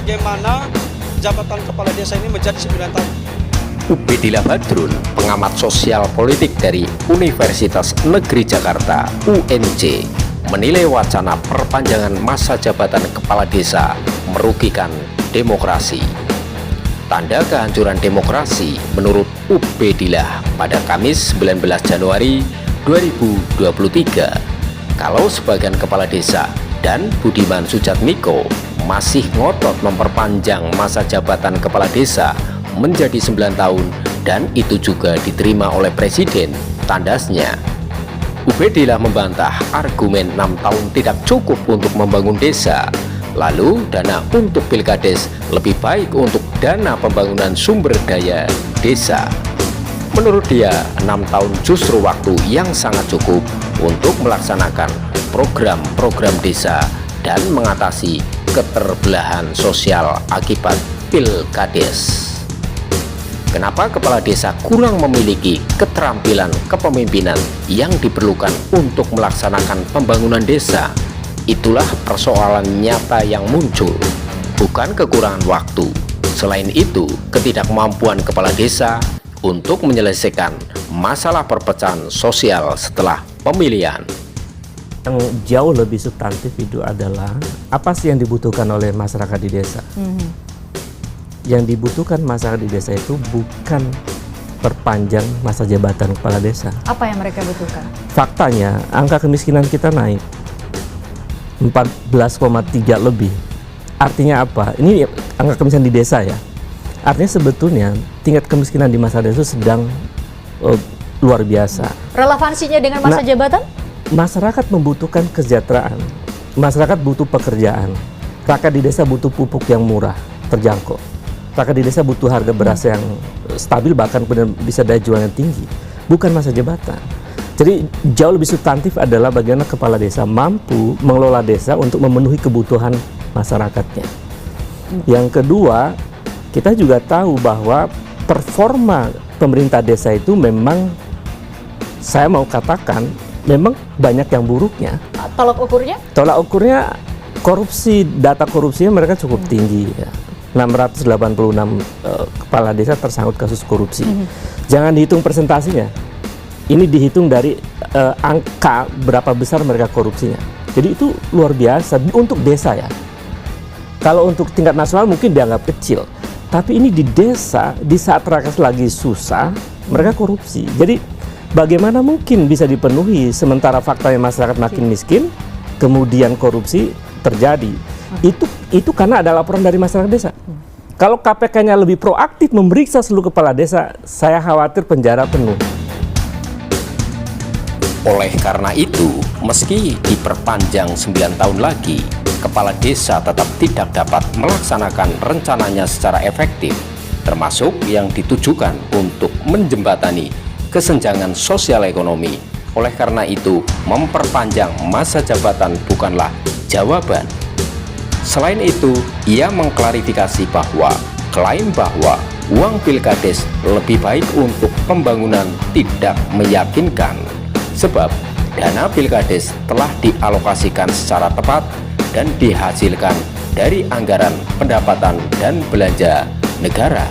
bagaimana jabatan kepala desa ini menjadi 9 tahun. Ubedillah Badrun, pengamat sosial politik dari Universitas Negeri Jakarta (UNJ), menilai wacana perpanjangan masa jabatan kepala desa merugikan demokrasi. Tanda kehancuran demokrasi menurut Ubedillah pada Kamis 19 Januari 2023. Kalau sebagian kepala desa dan Budiman Sujatmiko masih ngotot memperpanjang masa jabatan kepala desa menjadi 9 tahun dan itu juga diterima oleh Presiden, tandasnya. Ubedillah membantah argumen 6 tahun tidak cukup untuk membangun desa. Lalu dana untuk Pilkades lebih baik untuk dana pembangunan sumber daya desa. Menurut dia, 6 tahun justru waktu yang sangat cukup untuk melaksanakan program-program desa dan mengatasi keterbelahan sosial akibat Pilkades. Kenapa kepala desa kurang memiliki keterampilan kepemimpinan yang diperlukan untuk melaksanakan pembangunan desa? Itulah persoalan nyata yang muncul, bukan kekurangan waktu. Selain itu, ketidakmampuan kepala desa untuk menyelesaikan masalah perpecahan sosial setelah pemilihan. Yang jauh lebih substantif itu adalah apa sih yang dibutuhkan oleh masyarakat di desa. Yang dibutuhkan masyarakat di desa itu bukan perpanjang masa jabatan kepala desa. Apa yang mereka butuhkan? Faktanya, angka kemiskinan kita naik 14,3 lebih. Artinya apa? Ini angka kemiskinan di desa ya. Artinya sebetulnya tingkat kemiskinan di masa desa sedang luar biasa. Relevansinya dengan masa jabatan? Masyarakat membutuhkan kesejahteraan. Masyarakat butuh pekerjaan. Rakyat di desa butuh pupuk yang murah, terjangkau. Rakyat di desa butuh harga beras yang stabil, bahkan bisa daya jual yang tinggi. Bukan masa jabatan. Jadi jauh lebih substantif adalah bagaimana kepala desa mampu mengelola desa untuk memenuhi kebutuhan masyarakatnya. Yang kedua, kita juga tahu bahwa performa pemerintah desa itu memang, saya mau katakan, memang banyak yang buruknya. Tolak ukurnya? Tolak ukurnya korupsi, data korupsinya mereka cukup tinggi ya. 686 kepala desa tersangkut kasus korupsi. Jangan dihitung presentasinya. Ini dihitung dari angka berapa besar mereka korupsinya. Jadi itu luar biasa untuk desa ya. Kalau untuk tingkat nasional mungkin dianggap kecil. Tapi ini di desa, di saat rakyat lagi susah, mereka korupsi. Jadi bagaimana mungkin bisa dipenuhi sementara faktanya masyarakat makin miskin, kemudian korupsi terjadi. Itu karena ada laporan dari masyarakat desa. Kalau KPK-nya lebih proaktif memeriksa seluruh kepala desa, saya khawatir penjara penuh. Oleh karena itu, meski diperpanjang 9 tahun lagi, kepala desa tetap tidak dapat melaksanakan rencananya secara efektif, termasuk yang ditujukan untuk menjembatani kesenjangan sosial ekonomi. Oleh karena itu, memperpanjang masa jabatan bukanlah jawaban. Selain itu, ia mengklarifikasi bahwa klaim bahwa uang Pilkades lebih baik untuk pembangunan tidak meyakinkan. Sebab dana Pilkades telah dialokasikan secara tepat dan dihasilkan dari anggaran pendapatan dan belanja negara.